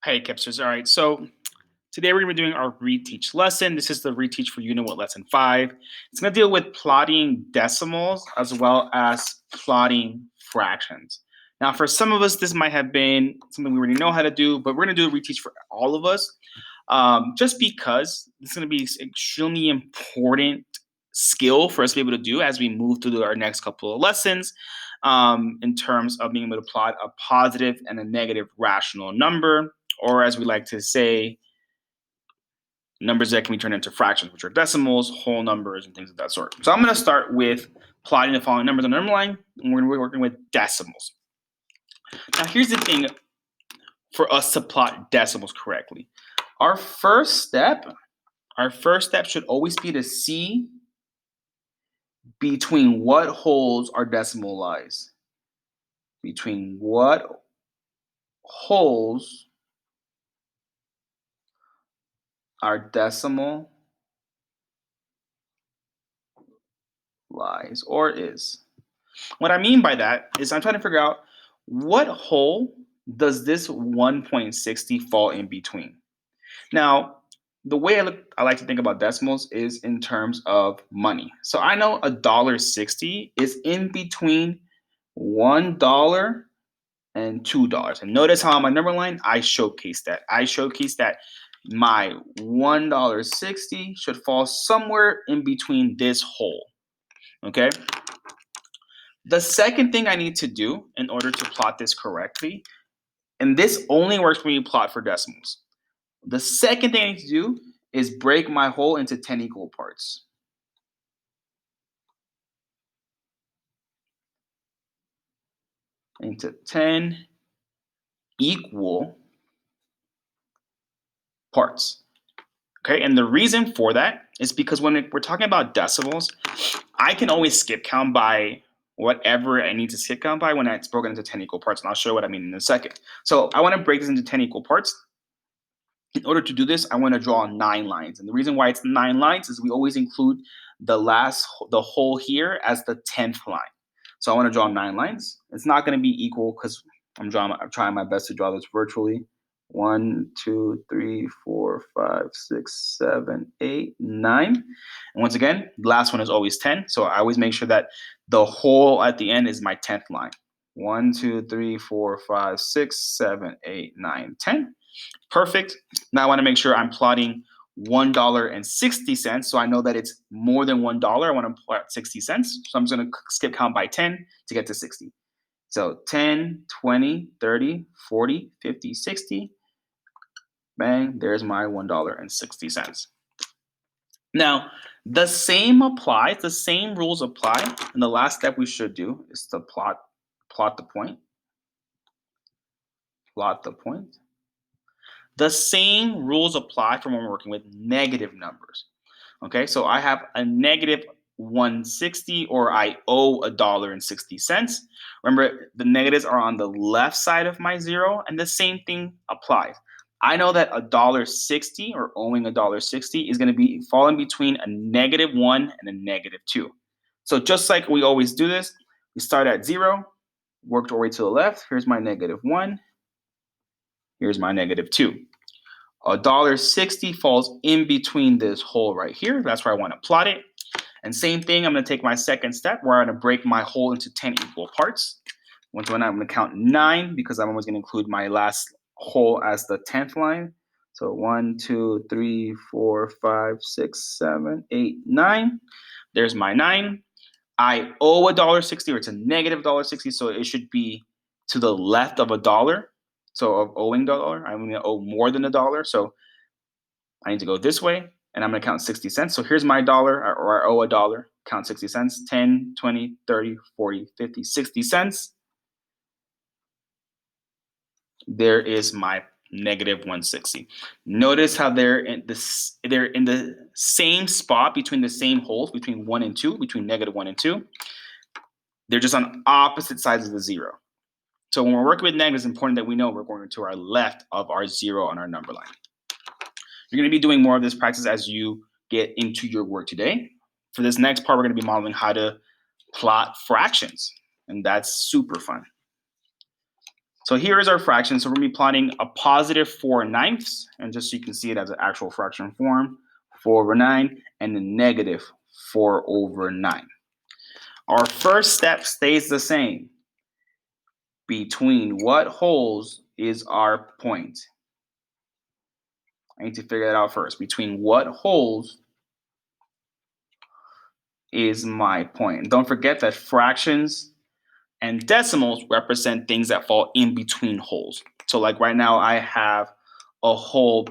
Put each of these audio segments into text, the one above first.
Hey, Kipsters. All right, so today we're going to be doing our Reteach lesson. This is the Reteach for U1L5 lesson 5. It's going to deal with plotting decimals as well as plotting fractions. Now, for some of us, this might have been something we already know how to do, but we're going to do a Reteach for all of us just because it's going to be an extremely important skill for us to be able to do as we move through our next couple of lessons in terms of being able to plot a positive and a negative rational number, or as we like to say, numbers that can be turned into fractions, which are decimals, whole numbers, and things of that sort. So I'm going to start with plotting the following numbers on the number line, and we're going to be working with decimals. Now, here's the thing for us to plot decimals correctly. Our first step should always be to see between what holes our decimal lies. Between what holes our decimal lies or is. What I mean by that is I'm trying to figure out what hole does this 1.60 fall in between. Now, the way I like to think about decimals is in terms of money. So I know $1.60 is in between $1 and $2. And notice how on my number line, I showcase that. I showcase that my $1.60 should fall somewhere in between this hole. Okay. The second thing I need to do in order to plot this correctly, and this only works when you plot for decimals. The second thing I need to do is break my whole into 10 equal parts. Into 10 equal parts. Okay, and the reason for that is because when we're talking about decimals, I can always skip count by whatever I need to skip count by when it's broken into 10 equal parts, and I'll show you what I mean in a second. So I want to break this into 10 equal parts. In order to do this, I want to draw 9 lines. And the reason why it's 9 lines is we always include the hole here as the 10th line. So I want to draw 9 lines. It's not going to be equal because I'm trying my best to draw this virtually. 1, 2, 3, 4, 5, 6, 7, 8, 9. And once again, the last one is always 10. So I always make sure that the hole at the end is my 10th line. 1, 2, 3, 4, 5, 6, 7, 8, 9, 10. Perfect. Now I want to make sure I'm plotting $1.60. So I know that it's more than $1. I want to plot 60 cents. So I'm just going to skip count by 10 to get to 60. So 10, 20, 30, 40, 50, 60. Bang, there's my $1.60. Now, the same applies, the same rules apply. And the last step we should do is to plot the point. Plot the point. The same rules apply for when we're working with negative numbers. Okay, so I have a negative 160, or I owe $1.60. Remember, the negatives are on the left side of my zero, and the same thing applies. I know that $1.60, or owing $1.60, is going to be falling between a -1 and a -2. So just like we always do this, we start at 0, worked our way to the left. Here's my -1. Here's my -2. $1.60 falls in between this hole right here. That's where I want to plot it. And same thing, I'm going to take my second step where I'm going to break my hole into 10 equal parts. Once again, I'm going to count 9 because I'm always going to include my last hole as the 10th line. So 1, 2, 3, 4, 5, 6, 7, 8, 9. There's my 9. I owe $1.60, or it's a negative $1.60, so it should be to the left of $1. So of owing $1, I'm going to owe more than $1. So I need to go this way, and I'm going to count 60 cents. So here's my dollar, or I owe $1. Count 60 cents. 10, 20, 30, 40, 50, 60 cents. There is my -160. Notice how they're in the same spot between the same holes, between 1 and 2, between -1 and 2. They're just on opposite sides of the 0. So when we're working with negatives, it's important that we know we're going to our left of our 0 on our number line. You're going to be doing more of this practice as you get into your work today. For this next part, we're going to be modeling how to plot fractions, and that's super fun. So here is our fraction. So we're going to be plotting a positive 4/9, and just so you can see it as an actual fraction form, 4/9, and a negative 4/9. Our first step stays the same. Between what holes is our point? I need to figure that out first. Between what holes is my point? And don't forget that fractions and decimals represent things that fall in between holes. So like right now, I have a whole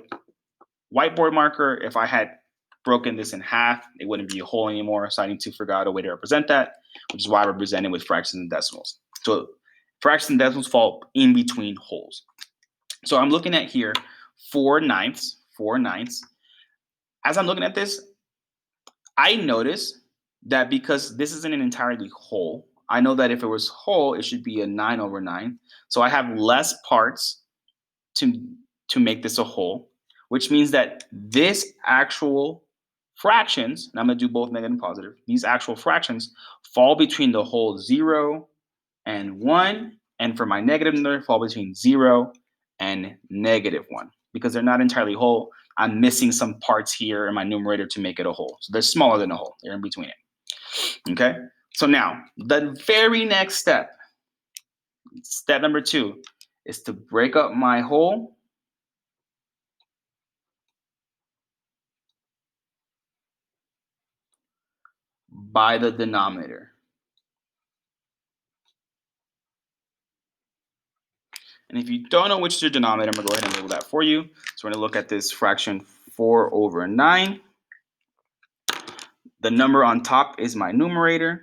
whiteboard marker. If I had broken this in half, it wouldn't be a hole anymore. So I need to figure out a way to represent that, which is why I represent it with fractions and decimals. So fractions and decimals fall in between holes. So I'm looking at here 4/9. As I'm looking at this, I notice that because this isn't an entirely whole, I know that if it was whole, it should be a 9/9. So I have less parts to make this a whole, which means that this actual fractions, and I'm going to do both negative and positive, these actual fractions fall between the whole 0 and 1, and for my negative number, fall between 0 and -1. Because they're not entirely whole, I'm missing some parts here in my numerator to make it a whole. So they're smaller than a whole. They're in between it. Okay? So now, the very next step, step number 2, is to break up my whole by the denominator. And if you don't know which is your denominator, I'm going to go ahead and label that for you. So we're going to look at this fraction 4/9. The number on top is my numerator.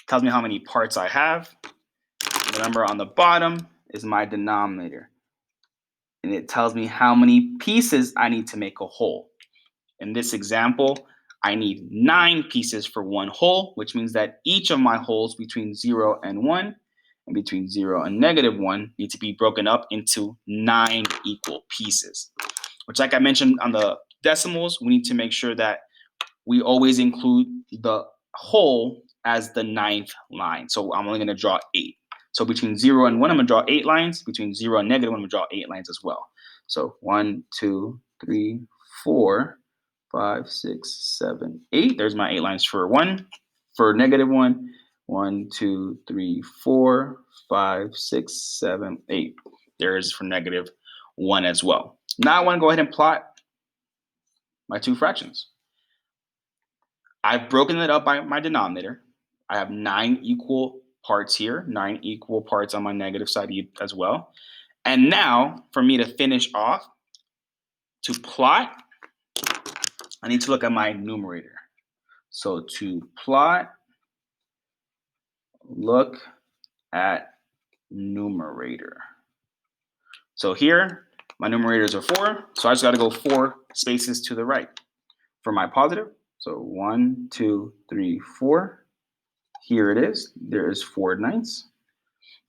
Tells me how many parts I have. The number on the bottom is my denominator. And it tells me how many pieces I need to make a whole. In this example, I need 9 pieces for one whole, which means that each of my holes between 0 and 1 and between 0 and -1 need to be broken up into 9 equal pieces. Which, like I mentioned on the decimals, we need to make sure that we always include the whole as the 9th line. So I'm only going to draw 8. So between 0 and 1, I'm going to draw 8 lines. Between 0 and -1, I'm going to draw 8 lines as well. So 1, 2, 3, 4, 5, 6, 7, 8. There's my 8 lines for 1. For -1, 1, 2, 3, 4, 5, 6, 7, 8. There is for -1 as well. Now I want to go ahead and plot my two fractions. I've broken it up by my denominator. I have 9 equal parts here, 9 equal parts on my negative side as well. And now, for me to finish off, to plot, I need to look at my numerator. So to plot, look at numerator. So here, my numerators are 4, so I just got to go 4 spaces to the right. For my positive, so 1, 2, 3, 4. Here it is. There is 4/9.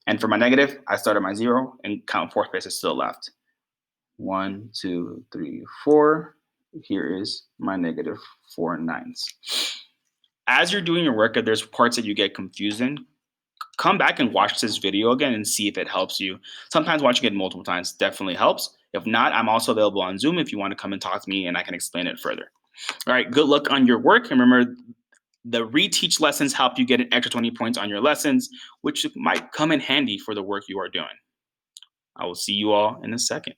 And for my negative, I start at my 0 and count 4 spaces to the left. 1, 2, 3, 4. Here is my -4/9. As you're doing your work, if there's parts that you get confused in, come back and watch this video again and see if it helps you. Sometimes watching it multiple times definitely helps. If not, I'm also available on Zoom if you want to come and talk to me and I can explain it further. All right, good luck on your work. And remember, the Reteach lessons help you get an extra 20 points on your lessons, which might come in handy for the work you are doing. I will see you all in a second.